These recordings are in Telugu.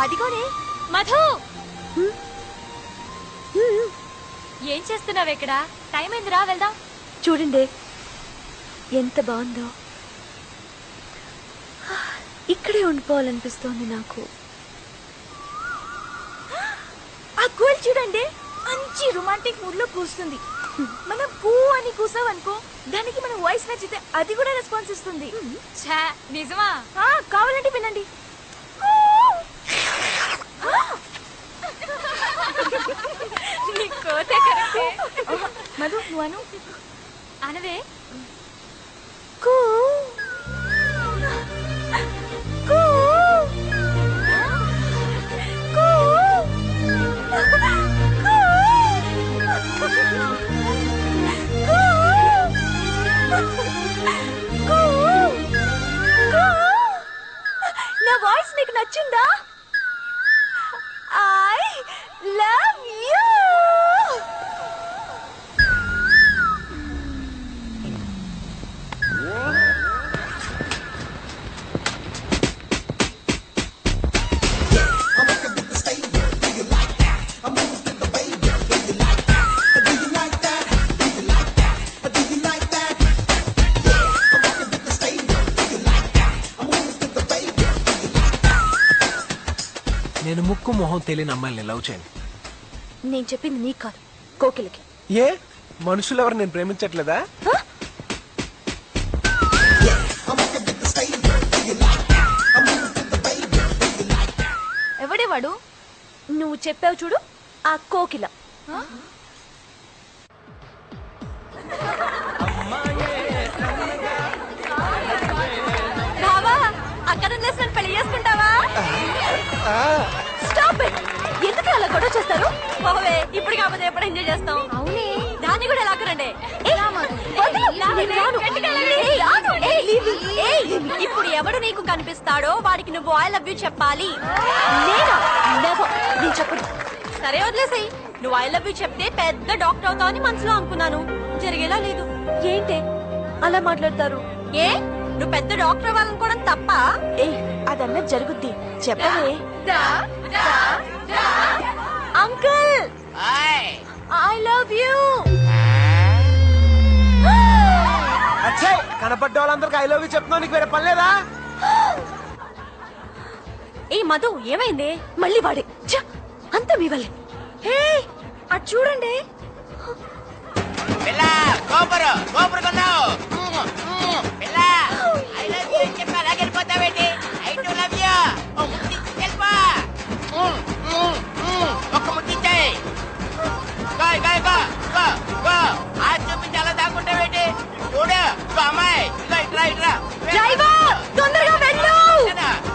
అదిగోనే మధు. ఏం చేస్తున్నావు ఇక్కడ? టైం అయిందిరా, వెళ్దాం. చూడండి ఎంత బాగుందో. ఇక్కడే ఉండిపోవాలనిపిస్తోంది నాకు. ఆ గోల్ చూడండి, మంచి రొమాంటిక్ మూడ్ లో కూస్తుంది. మనం పూ అని కూసావనుకో, దానికి మన వాయిస్ నచ్చితే అది కూడా రెస్పాన్స్ ఇస్తుంది. నిజమా? కావాలంటే వినండి. మధు నువ్వు అను. అనవే. కూ కూ కూ నా వాయిస్ నీకు నచ్చిందా? I love you. నేను ముక్కు మొహం తెలియని అమ్మాయిని లవ్ చేయను. నేను చెప్పింది నీకు కాదు, కోకిలకి. ఏ మనుషులు ఎవరు నేను ప్రేమించట్లేదా? ఎవడే వాడు? నువ్వు చెప్పావు చూడు, ఆ కోకిల. అక్కడ పెళ్లి చేసుకుంటావా? Stop it. ఎందుకు అలా గొడవ చేస్తారు? ఇప్పుడు కాకపోతే ఎప్పుడు ఎంజాయ్ చేస్తాం. అవునే, దాన్ని కూడా లాక్కరండి. ఇప్పుడు ఎవడు నీకు కనిపిస్తాడో వాడికి నువ్వు ఐ లవ్ యూ చెప్పాలి. నేను చెప్పను. సరే వదిలేసాయి. నువ్వు ఐ లవ్ యూ చెప్తే పెద్ద డాక్టర్ అవుతావు అని మనసులో అనుకున్నాను. జరిగేలా లేదు. ఏంటి అలా మాట్లాడతారు? ఏ నువ్వు పెద్ద డాక్టర్ అవ్వాలనుకోవడం తప్ప? అదన్నా జరుగుద్ది. చెప్పవే. Uncle I love you. కనపడ్డ వాళ్ళందరికి ఐ లవ్ యూ చెప్తున్నావు, నీకు వేరే పని లేదా? ఏ మధు ఏమైంది? మళ్ళీ వాడే. అంత మీ వల్లే. హే అటు చూడండి. డ్రైవర్ తొందరగా వెళ్ళు.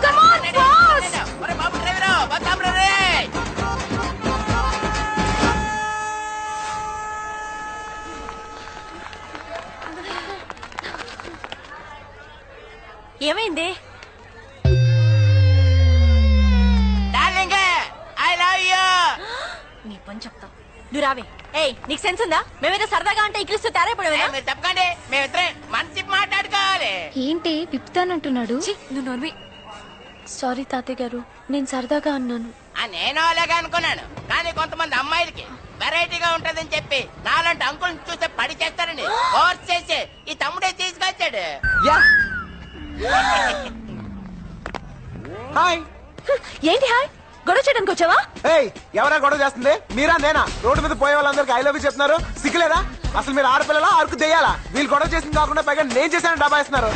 Come on boss. ఏమైంది? నీ పని చెప్తా. నువ్వు రావే. ఏయ్ నీకు సెన్స్ ఉందా? మేమేదో సరదాగా అంటే ఇక్కిలిస్తూ తేరైపోయావేనా? చెప్పండి, మేమిద్దరే మంచి మాట్లాడుకోవాలి. ఏంటి విప్పుతానంటున్నాడు? నువ్వు నోర్వి. సారీ తాతయ్య గారు, నేను సరదాగా అన్నాను. నేను అలాగే అనుకున్నాను, కానీ కొంతమంది అమ్మాయిలకి వెరైటీగా ఉంటదని చెప్పి నాలాంటి అంకుల్ చూస్తే పడి చేస్తారని ఫోర్స్ చేసి ఈ తమ్ముడే తీసుకొచ్చాడు. హాయ్. ఏంటి హాయ్? గొడవ చేయడానికి వచ్చావా? ఎవరా గొడవ చేస్తుంది? మీరా నేనా? రోడ్డు మీద పోయే వాళ్ళందరికి ఐ లవ్ యూ చెప్తున్నారు, సిగ్గులేదా? అసలు మీరు ఆడపిల్లలా అరకు దెయ్యాలా? వీళ్ళు గొడవ చేసింది కాకుండా పైగా నేను చేశాను డబ్బా ఇస్తున్నారు.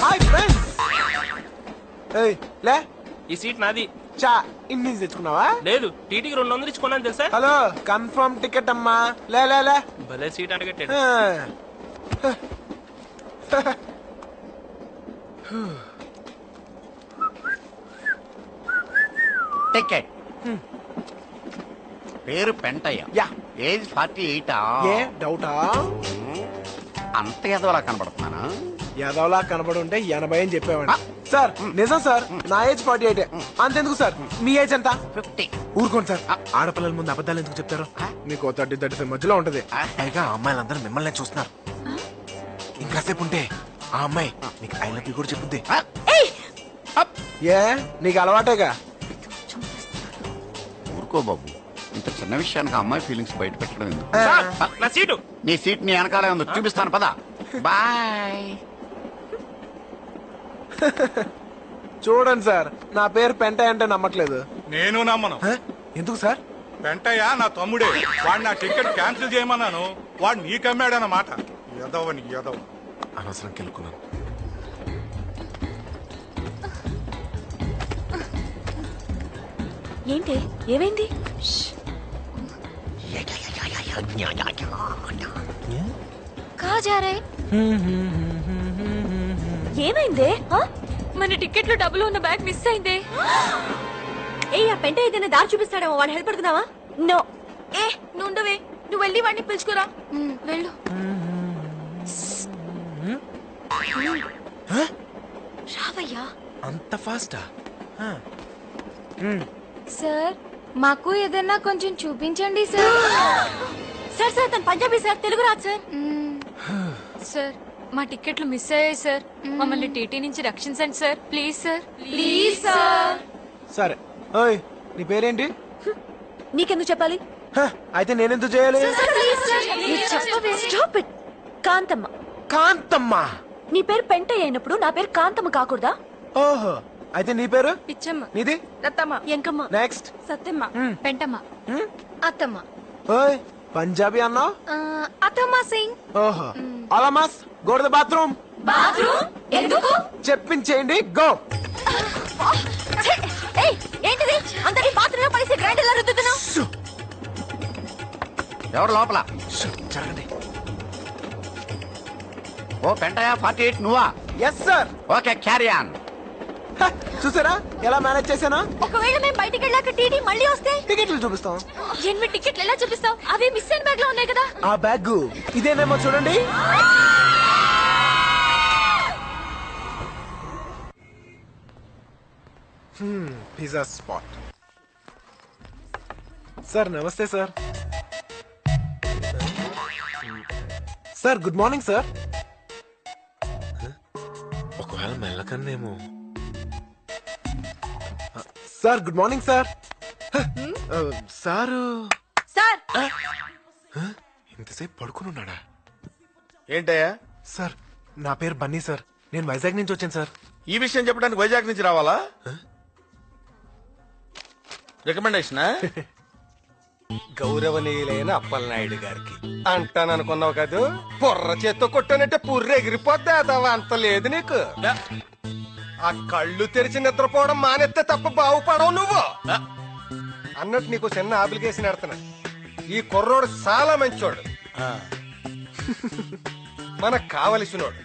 Hi friends. లే, ఈ సీట్ నాది. చా ఇన్ని తెచ్చుకున్నావా? లేదు, టీటీకి 200 ఇచ్చుకున్నాను తెలుసా? హలో, కన్ఫర్మ్ టికెట్ అమ్మా. లే లే లే. భలే సీట్ అడగట్టాడు. టికెట్. పేరు పెంటయ్య. యా. ఏజ్ 48. ఏ డౌటా? అంత ఎదవలా కనబడుతున్నానా? యాదవ్లా కనబడి ఉంటే 80 అని చెప్పేవాడి. సార్ నిజం సార్, నా ఏజ్ 48. అంతెందుకు సార్, మీ ఏజ్ ఎంత? 50. ఊరుకోండి సార్, ఆడపిల్లల ముందు అబద్ధాలు ఎందుకు చెప్తారు? మీకు 30-35 మధ్యలో ఉంటది. పైగా అమ్మాయిలందరూ మిమ్మల్ని చూస్తున్నారు. ఇంకాసేపు ఉంటే ఆ అమ్మాయి నీకు ఐ లవ్ యూ కూడా చెప్పుద్ది. ఏయ్ ఏ నీకు అలవాటేగా. ఊరుకో బాబు, ఇంత చిన్న విషయానికి అమ్మాయి ఫీలింగ్స్ బయట పెట్టడం ఎందుకు? సార్, నా సీటు. నీ సీట్ నీ వెనకాలే ఉంది, చూపిస్తాను పద. బాయ్. చూడండి సార్, నా పేరు పెంటయ్య అంటే నమ్మట్లేదు. నేను నమ్మను. హ? ఎందుకు సార్? వెంటయ్య నా తమ్ముడే. వాడు నా టికెట్ క్యాన్సిల్ చేయమన్నాను, వాడు నీకమ్మాడన్నమాట. ఎదవని ఎదవ. అనవసరం కెలుకున్నాను. ఏంటి ఏమైంది? ఏమైందే? మన టికెట్లో డబ్బులు ఉన్న బ్యాగ్ మిస్ అయిందే. ఏ ఆ పెంట ఏదైనా దారి చూపిస్తాడేమో, వాడిని హెల్ప్ పడుతున్నావా? నో. ఏ నువ్వు ఉండవే, నువ్వు వెళ్ళి వాడిని పిలుచుకురా. వెళ్ళు. రావయ్యా. అంత ఫాస్టా? సార్ మాకు ఏదైనా కొంచెం చూపించండి సార్. సార్ సార్ తను పంజాబీ సార్, తెలుగు రాదు సార్. సార్ మా టికెట్లు మిస్ అయ్యాయి సార్, మమ్మల్ని టీటీ నుంచి రక్షించండి sir, please sir. Please sir. సరే. ఓయ్ నీ పేరేంటి? నీకెందుకు చెప్పాలి? హ, అయితే నేనెందుకు చేయాలి? Stop it. కాంతమ్మ. కాంతమ్మ. నీ పేరు పెంటయ్య అయినప్పుడు నా పేరు కాంతమ్మ కాకూడదా? ఓహో, అయితే నీ పేరు? పిచ్చమ్మ. నీది? రత్తమ్మ. ఎంకమ్మ. నెక్స్ట్. సత్యమ్మ. పెంటమ్మ. అత్తమ్మ. ఓయ్ పంజాబీ అన్నావు? అత్తమ్మ సింగ్. ఓహో. అలామాస్ go to the bathroom. Bathroom ఎందుకు? చెప్పించేయండి, గో. ఏయ్ ఏంటిది? అందరి బాత్రూమ్ లో పడేసి గ్రైండర్ లా రుద్దుతున్నావు. ఎవరు లోపల? జరగండి. ఓ పెంటయా 48 నువ్వా? Yes sir. Okay, carry on. చూసారా ఎలా మేనేజ్ చేశానా? ఒకవేళ మేము బయటికి వెళ్ళాక టీటీ మళ్ళీ వస్తే టికెట్లు చూపిస్తాం. 8 టికెట్లు ఎలా చూపిస్తావు? అవి మిస్ అయిన బ్యాగ్ లో ఉన్నాయి కదా. ఆ బ్యాగ్ ఇదేనేమో చూడండి. Pizza spot. సార్ నమస్తే sir. Sir good morning sir. ఒకవేళ మెల్లకన్నేమో. Sir good morning sir. Sir sir ఇంతసేపు పడుకుని ఉన్నాడా? ఏంటయ్యా? సార్ నా పేరు బన్నీ సార్, నేను వైజాగ్ నుంచి వచ్చాను సార్. ఈ విషయం చెప్పడానికి వైజాగ్ నుంచి రావాలా? రికమెండేషనా? గౌరవనీయులైన అప్పలనాయుడు గారికి అంటాననుకున్నావు కదూ, బుర్ర చేత్తో కొట్టానంటే పుర్రె ఎగిరిపోద్దా? అంత లేదు నీకు. ఆ కళ్ళు తెరిచి నిద్రపోవడం మానేస్తే తప్ప బాగుపడవు నువ్వు. అన్నట్టు నీకు చిన్న అప్లికేషన్ ఎడతాను. ఈ కుర్రోడు చాలా మంచోడు, మనకు కావలసినోడు,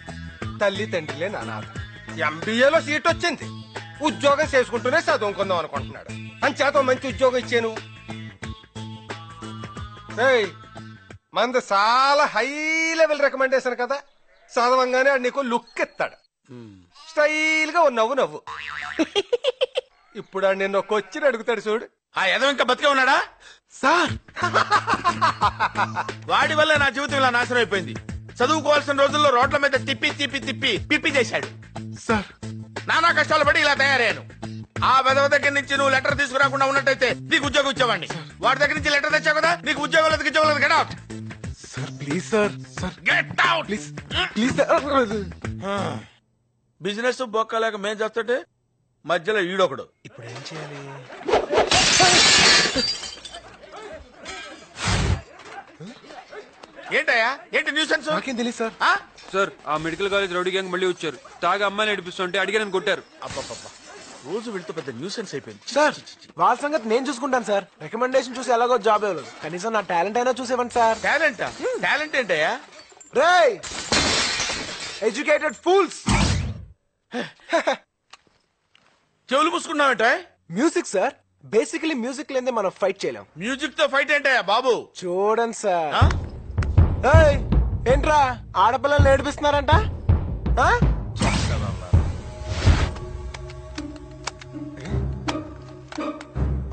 తల్లి తండ్రిలే నానాథ. ఎంబీఏలో సీట్ వచ్చింది, ఉద్యోగం చేసుకుంటూనే చదువుకుందాం అనుకుంటున్నాడు. అంచేత మంచి ఉద్యోగం ఇచ్చాను. మంది చాలా హై లెవెల్ రికమెండేషన్ కదా, చదవంగానే ఆడు నీకు లుక్ ఇస్తాడు, స్టైల్ గా నవ్వు నవ్వు. ఇప్పుడు ఆడు నిన్న ఒక వచ్చి అడుగుతాడు చూడు. ఆ ఎదవ ఇంకా బతికే ఉన్నాడా? సార్ వాడి వల్ల నా జీవితం ఇలా నాశనం అయిపోయింది. చదువుకోవాల్సిన రోజుల్లో రోడ్ల మీద తిప్పి తిప్పి తిప్పి పిప్పి చేశాడు. సార్ నానా కష్టాలు పడి ఇలా తయారయ్యాను. ఆ వెదవ దగ్గర నుంచి నువ్వు లెటర్ తీసుకురాకుండా ఉన్నట్టయితే నీకు ఉద్యోగం ఇచ్చేవాడిని. వాడి దగ్గర నుంచి లెటర్ తెచ్చావు కదా, నీకు ఉద్యోగం లేదు, ఉద్యోగం లేదు. Get out sir please sir. Sir get out please please sir. Business బొక్కలేక మేం చేస్తుంటే మధ్యలో ఈడొకడు. ఇప్పుడు ఏం చేయాలి? ఏంటయ్యా, ఏంటి న్యూసెన్స్? నాకేం తెలియదు సార్. సార్ ఆ మెడికల్ కాలేజ్ రౌడీ గ్యాంగ్ మళ్ళీ వచ్చారు. తాగా అమ్మాయిని నడిపిస్తుంటే అడిగానని కొట్టారు. అబ్బబ్బబ్బా, రోజు వెళ్తూ పెద్ద న్యూసెన్స్ అయిపోయింది. సార్ వాళ్ళ సంగతి నేను చూసుకుంటాను సార్. రికమెండేషన్ చూసి ఎలాగో జాబ్ ఇవ్వలేదు, కనీసం నా టాలెంట్ అయినా చూసేవండి సార్. టాలెంట్? టాలెంట్ ఏంటయ్యా? రేయ్ ఎడ్యుకేటెడ్ ఫూల్స్. చెవులు పూసుకున్నావేంట? మ్యూజిక్ సార్, బేసికలీ మ్యూజిక్ లేదే మనం ఫైట్ చేయలేం. మ్యూజిక్ తో ఫైట్ ఏంటయ్యా బాబు? చూడండి సార్. ఆ? ఏయ్, ఏంట్రా ఆడపిల్లలు ఏడిపిస్తున్నారంట? ఆ?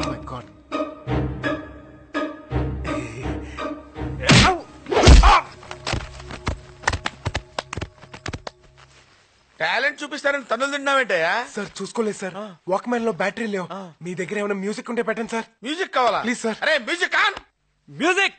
Oh my God. చూపిస్తారని తన్నులు తిన్నావేంటయ్యా? సార్ చూసుకోలేదు సార్, వాక్మెన్ లో బ్యాటరీ లేవు. మీ దగ్గర ఏమైనా మ్యూజిక్ ఉంటే పెట్టండి సార్. మ్యూజిక్ కావాలా? Please sir. అరే మ్యూజిక్ ఆన్. మ్యూజిక్.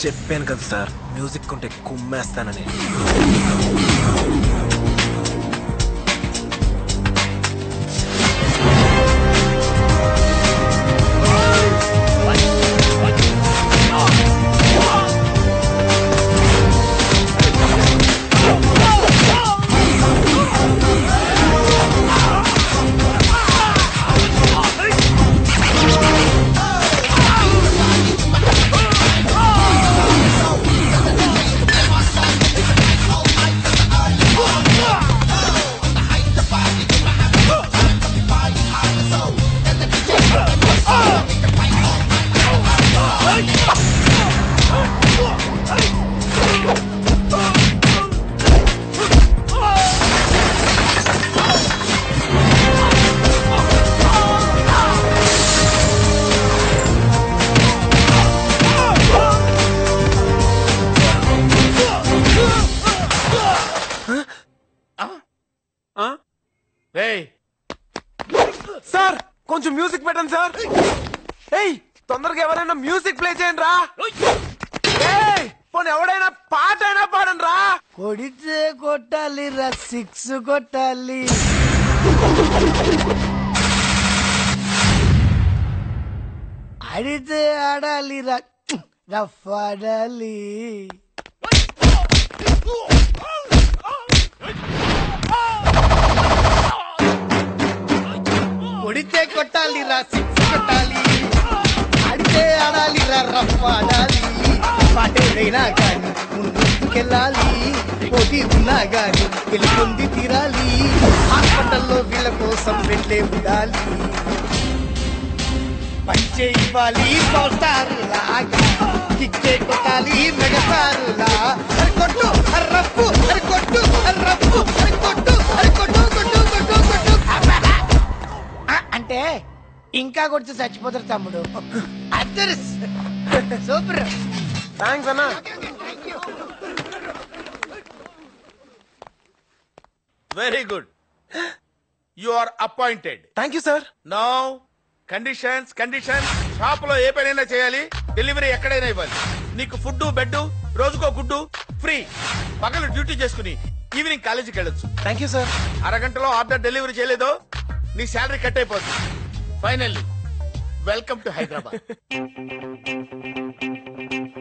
చెప్పాను కదా సార్, మ్యూజిక్ ఉంటే కుమ్మేస్తానని. సార్ కొంచెం మ్యూజిక్ పెట్టండి సార్. ఏయ్ తొందరగా ఎవరైనా మ్యూజిక్ ప్లే చేయండి రా. ఏయ్ పోనీ ఎవడైనా పాట అయినా పాడండి రా. కొడితే కొట్టాలి రా, 6 కొట్టాలి. ఆడితే ఆడాలి రా, రఫ్ ఆడాలి. కొడితే కొట్టాలి రా, 6 కొట్టాలి. ఆడితే ఆడాలి రా, రఫ్ ఆడాలి. పాటేదైనా కానీ ముందుకెళ్ళాలి, పోటీ ఉన్నా గాని గెలుపొంది తీరాలి. హాస్పిటల్లో వీళ్ళ కోసం వెళ్ళే ఉండాలి, పంచే ఇవ్వాలి పోస్టారులా, కిక్కే కొట్టాలి మెగసారులా. అరి కొట్టు అర్రప్పు, అరి కొట్టు అర్రప్పు, అరి కొట్టు అరి కొట్టు కొట్టు కొట్టు కొట్టు. అంటే ఇంకా కొడితే చచ్చిపోతారు తమ్ముడు. అద్దరు సూపర్. థ్యాంక్స్ అన్నా. Very good. You are appointed. Thank you sir. Now conditions shop లో ఏ పనైనా చేయాలి, డెలివరీ ఎక్కడైనా ఇవ్వాలి. నీకు ఫుడ్ బెడ్, రోజుకో గుడ్డు ఫ్రీ. పగలు డ్యూటీ చేసుకుని ఈవినింగ్ కాలేజీకి వెళ్ళొచ్చు. Thank you sir. అరగంటలో ఆర్డర్ డెలివరీ చేయలేదో నీ శాలరీ కట్ అయిపోతుంది. Finally welcome to Hyderabad.